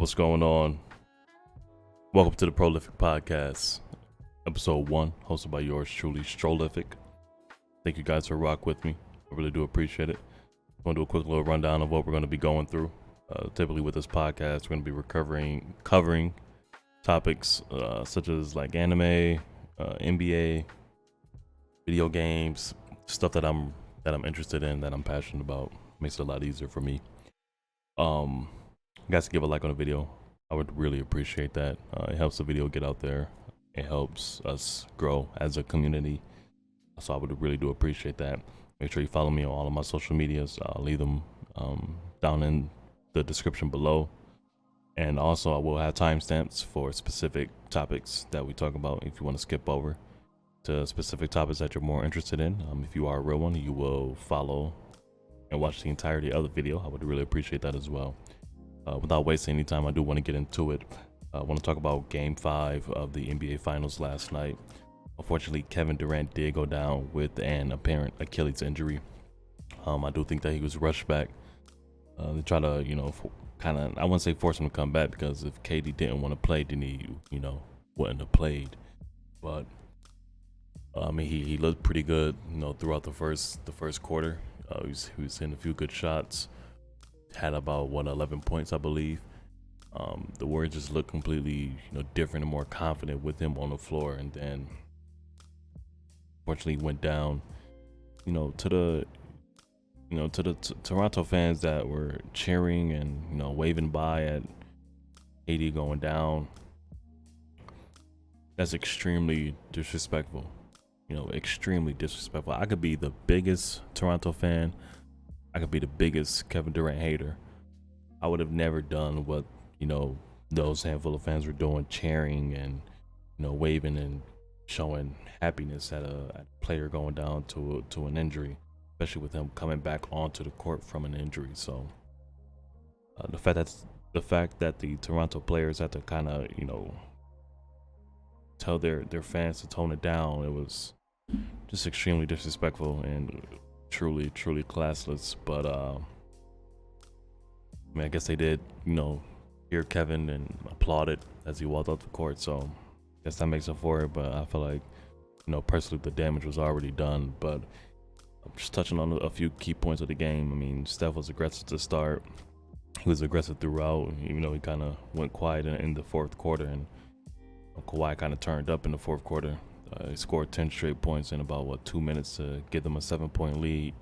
what's going on? Welcome to the Prolific Podcast, episode 1, hosted by yours truly, Strolific. Thank you guys for rock with me. I really do appreciate it. I'm going to do a quick little rundown of what we're going to be going through. Typically with this podcast, we're going to be covering topics such as like anime, NBA, video games, stuff that I'm interested in, that I'm passionate about. Makes it a lot easier for me. You guys give a like on the video. I would really appreciate that. It helps the video get out there. It helps us grow as a community. So I would really do appreciate that. Make sure you follow me on all of my social medias. I'll leave them down in the description below. And also I will have timestamps for specific topics that we talk about if you want to skip over to specific topics that you're more interested in. If you are a real one, you will follow and watch the entirety of the video. I would really appreciate that as well. Without wasting any time, I do want to get into it. I want to talk about Game 5 of the NBA Finals last night. Unfortunately, Kevin Durant did go down with an apparent Achilles injury. I do think that he was rushed back. They try to, I wouldn't say force him to come back, because if KD didn't want to play, then he, wouldn't have played. But he looked pretty good, throughout the first quarter. He was hitting a few good shots. Had about 11 points, I believe. The Warriors just looked completely, different and more confident with him on the floor, and then unfortunately went down. To the Toronto fans that were cheering and waving by at AD going down. That's extremely disrespectful. Extremely disrespectful. I could be the biggest Toronto fan. I could be the biggest Kevin Durant hater. I would have never done what, those handful of fans were doing, cheering and, waving and showing happiness at a player going down to an injury, especially with him coming back onto the court from an injury. So the fact that the Toronto players had to kind of, tell their fans to tone it down, it was just extremely disrespectful and truly classless. But I guess they did, hear Kevin and applauded as he walked off the court. So I guess that makes up for it. But I feel like, personally, the damage was already done. But I'm just touching on a few key points of the game. Steph was aggressive to start. He was aggressive throughout, even though he kind of went quiet in the fourth quarter. And Kawhi kind of turned up in the fourth quarter. He scored 10 straight points in about 2 minutes to give them a 7-point lead.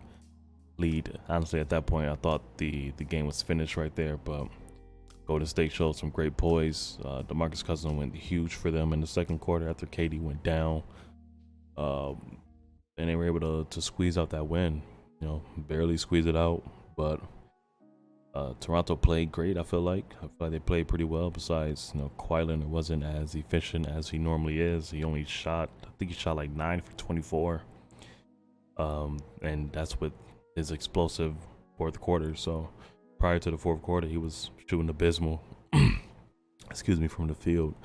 Honestly, at that point, I thought the game was finished right there. But Golden State showed some great poise. DeMarcus Cousins went huge for them in the second quarter after KD went down. And they were able to squeeze out that win. Barely squeeze it out, but Toronto played great. I feel like they played pretty well. Besides, Kawhi Leonard wasn't as efficient as he normally is. He only shot, I think he shot like 9 for 24. And that's with his explosive fourth quarter. So prior to the fourth quarter, he was shooting abysmal. From the field.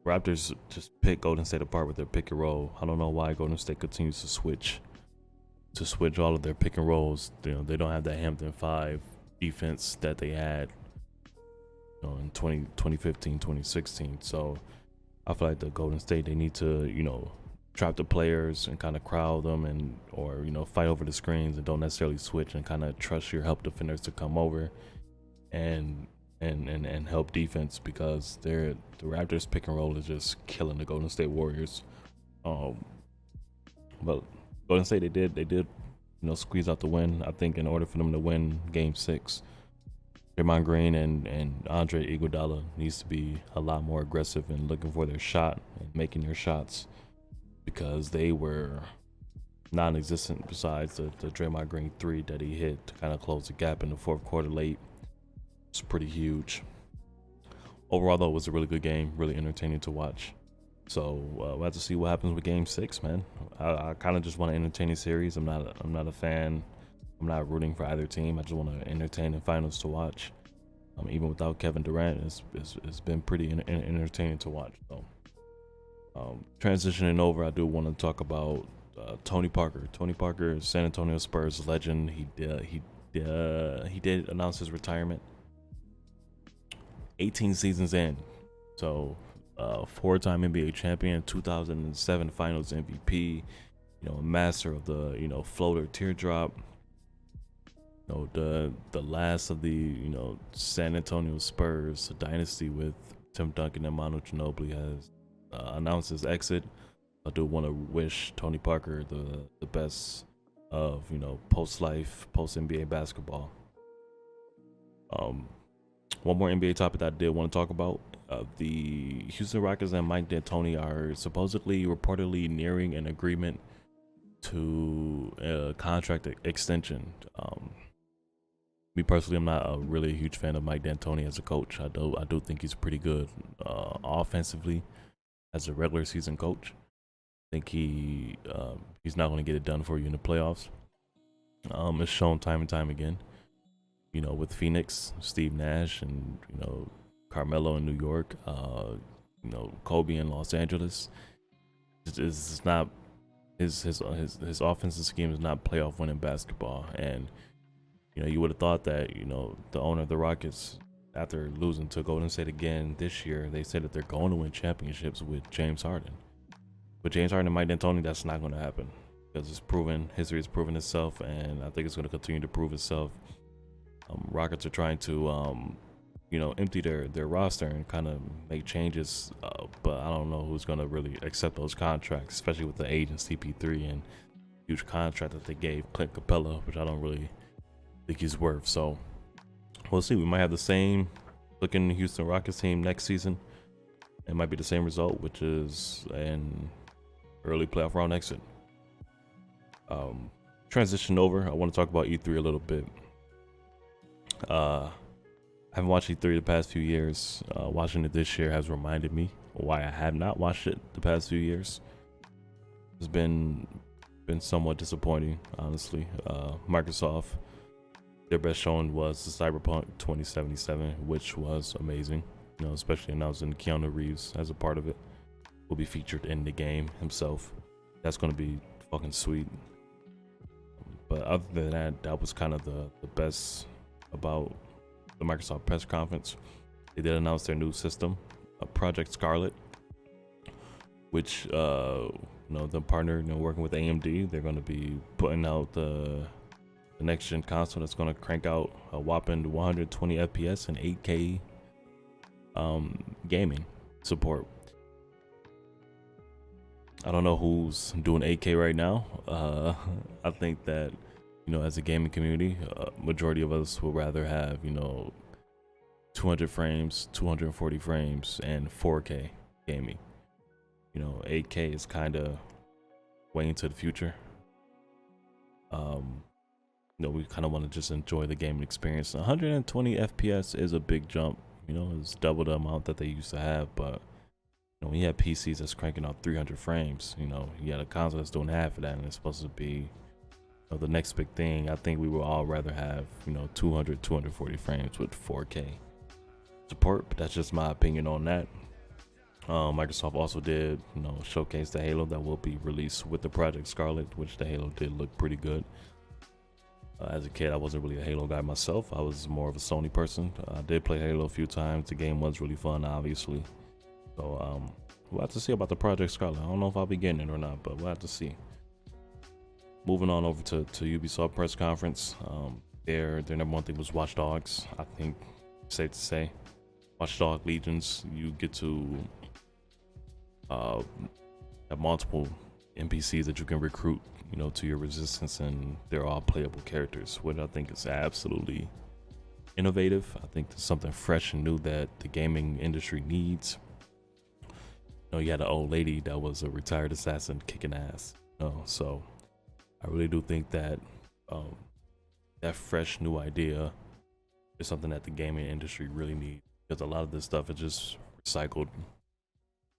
Raptors just pick Golden State apart with their pick and roll. I don't know why Golden State continues to switch all of their pick and rolls. They don't have that Hampton 5 defense that they had in 2015, 2016. So I feel like the Golden State, they need to, trap the players and kind of crowd them or fight over the screens, and don't necessarily switch, and kind of trust your help defenders to come over and help defense, because the Raptors pick and roll is just killing the Golden State Warriors. But Golden State, they did squeeze out the win. I think in order for them to win Game 6, Draymond Green and Andre Iguodala needs to be a lot more aggressive and looking for their shot and making their shots, because they were non-existent besides the Draymond Green 3 that he hit to kind of close the gap in the fourth quarter late. It's pretty huge. Overall, though, it was a really good game, really entertaining to watch. So we'll have to see what happens with Game 6, man. I kind of just want to entertain the series. I'm not a fan. I'm not rooting for either team. I just want to entertain the finals to watch. Even without Kevin Durant, it's been pretty entertaining to watch. So transitioning over, I do want to talk about Tony Parker. Tony Parker, San Antonio Spurs legend. He he did announce his retirement. 18 seasons in, so four-time NBA champion, 2007 Finals MVP. You know, a master of the floater teardrop. You know, the last of the San Antonio Spurs dynasty with Tim Duncan and Manu Ginobili has announced his exit. I do want to wish Tony Parker the best of post life, post NBA basketball. One more NBA topic that I did want to talk about: the Houston Rockets and Mike D'Antoni are supposedly, reportedly nearing an agreement to a contract extension. Me personally, I'm not a really huge fan of Mike D'Antoni as a coach. I do think he's pretty good offensively as a regular season coach. I think he's not going to get it done for you in the playoffs. It's shown time and time again. You know, with Phoenix, Steve Nash, and Carmelo in New York. Kobe in Los Angeles. It's not his offensive scheme is not playoff winning basketball, and you would have thought that the owner of the Rockets, after losing to Golden State again this year, they said that they're going to win championships with James Harden. With James Harden and Mike D'Antoni, that's not going to happen, because history has proven itself, and I think it's going to continue to prove itself. Rockets are trying to empty their roster and kind of make changes, but I don't know who's going to really accept those contracts, especially with the age of CP3 and huge contract that they gave Clint Capella, which I don't really think he's worth. So we'll see. We might have the same looking Houston Rockets team next season. It might be the same result, which is an early playoff round exit. Transition over, I want to talk about E3 a little bit. I haven't watched E3 the past few years. Watching it this year has reminded me why I have not watched it the past few years. It's been somewhat disappointing, honestly. Microsoft, their best showing was the Cyberpunk 2077, which was amazing. Especially announcing Keanu Reeves as a part of it. Will be featured in the game himself. That's going to be fucking sweet. But other than that, that was kind of the best about the Microsoft press conference. They did announce their new system, Project Scarlet, which the partner working with AMD. They're going to be putting out the next gen console that's going to crank out a whopping 120 FPS and 8K gaming support. I don't know who's doing 8K right now. I think that as a gaming community, majority of us would rather have 200 frames, 240 frames, and 4K gaming. 8K is kind of way into the future. We kind of want to just enjoy the gaming experience. 120 FPS is a big jump. It's double the amount that they used to have. But when you have PCs that's cranking out 300 frames, you got a console that's doing half of that, and it's supposed to be the next big thing. I think we would all rather have 200, 240 frames with 4K support, but that's just my opinion on that. Microsoft also did showcase the Halo that will be released with the Project Scarlet, which the Halo did look pretty good. As a kid, I wasn't really a Halo guy myself. I was more of a Sony person. I did play Halo a few times. The game was really fun, obviously. So we'll have to see about the Project Scarlet. I don't know if I'll be getting it or not, but we'll have to see. Moving on over to Ubisoft press conference. Their number one thing was Watch Dogs. I think safe to say, Watch Dogs Legions. You get to have multiple NPCs that you can recruit, to your resistance, and they're all playable characters, which I think is absolutely innovative. I think there's something fresh and new that the gaming industry needs. You had an old lady that was a retired assassin kicking ass. So I really do think that that fresh new idea is something that the gaming industry really needs, because a lot of this stuff is just recycled,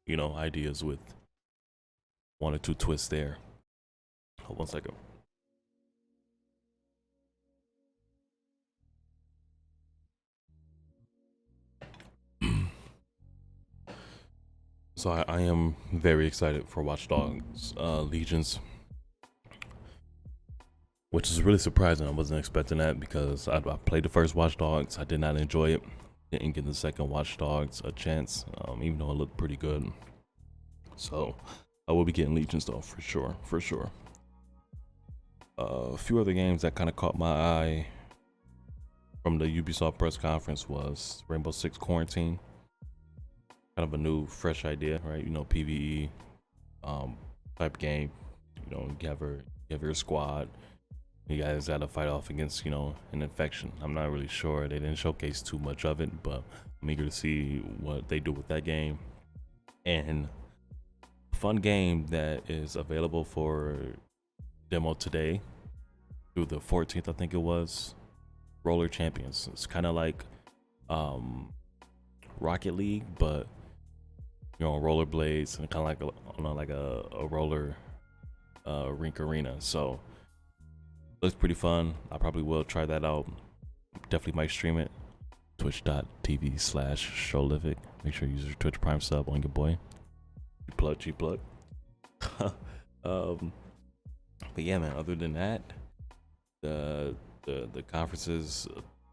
ideas with one or two twists there. Hold 1 second. So I am very excited for Watch Dogs Legions. which is really surprising. I wasn't expecting that because I played the first Watch Dogs. I did not enjoy it. Didn't give the second Watch Dogs a chance, even though it looked pretty good. So I will be getting Legions though, for sure, for sure. A few other games that kind of caught my eye from the Ubisoft press conference was Rainbow Six Quarantine. Kind of a new, fresh idea, right? You know, PvE type game. You know, you have your squad. You guys got to fight off against, you know, an infection. I'm not really sure. They didn't showcase too much of it, but I'm eager to see what they do with that game. And a fun game that is available for demo today through the 14th, I think it was. Roller Champions. It's kind of like Rocket League, but you know, rollerblades and kind of like a roller rink arena. So looks pretty fun. I probably will try that out. Definitely might stream it. Twitch.tv/Strolific. Make sure you use your Twitch Prime sub on your boy. G plug. But yeah, man. Other than that, the conferences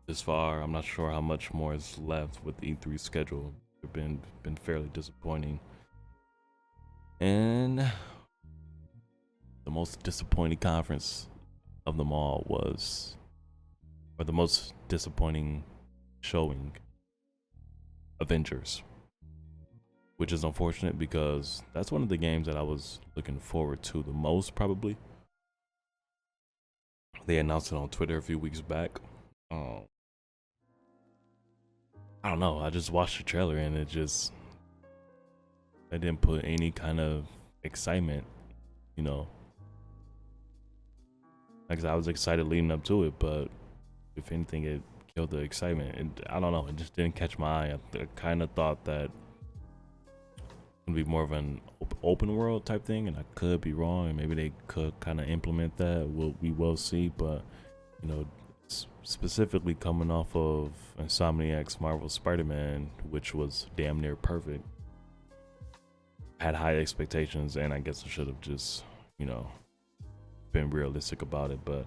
this far, I'm not sure how much more is left with the E3 schedule. They've been fairly disappointing. And the most disappointing conference of them all was, or the most disappointing showing, Avengers, which is unfortunate because that's one of the games that I was looking forward to the most, probably. They announced it on Twitter a few weeks back. I don't know, I just watched the trailer and it didn't put any kind of excitement, you know. Like I was excited leading up to it, but if anything, it killed the excitement. And I don't know, it just didn't catch my eye. I kind of thought that it would be more of an open world type thing, and I could be wrong, and maybe they could kind of implement that. We will see, but you know, specifically coming off of Insomniac's Marvel Spider-Man, which was damn near perfect, I had high expectations, and I guess I should have just, you know, been realistic about it. But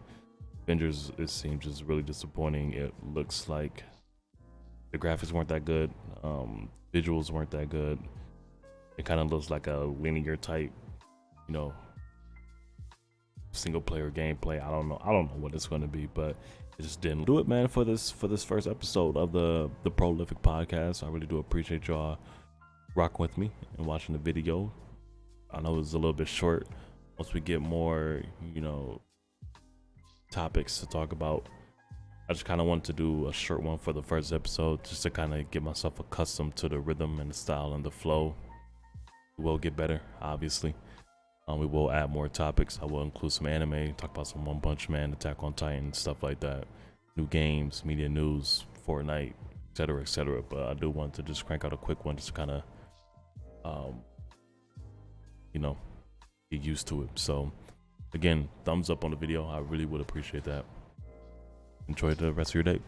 Avengers, it seems just really disappointing. It looks like the graphics weren't that good, visuals weren't that good. It kind of looks like a linear type, you know, single player gameplay. I don't know what it's going to be, but it just didn't do it, man. For this first episode of the Prolific podcast, I really do appreciate y'all rocking with me and watching the video. I know it was a little bit short. Once we get more, you know, topics to talk about, I just kind of wanted to do a short one for the first episode, just to kind of get myself accustomed to the rhythm and the style and the flow. We will get better, obviously. We will add more topics. I will include some anime, talk about some One Punch Man, Attack on Titan, stuff like that. New games, media news, Fortnite, etc., etc. But I do want to just crank out a quick one, just to kind of, you know, get used to it. So, again, thumbs up on the video. I really would appreciate that. Enjoy the rest of your day.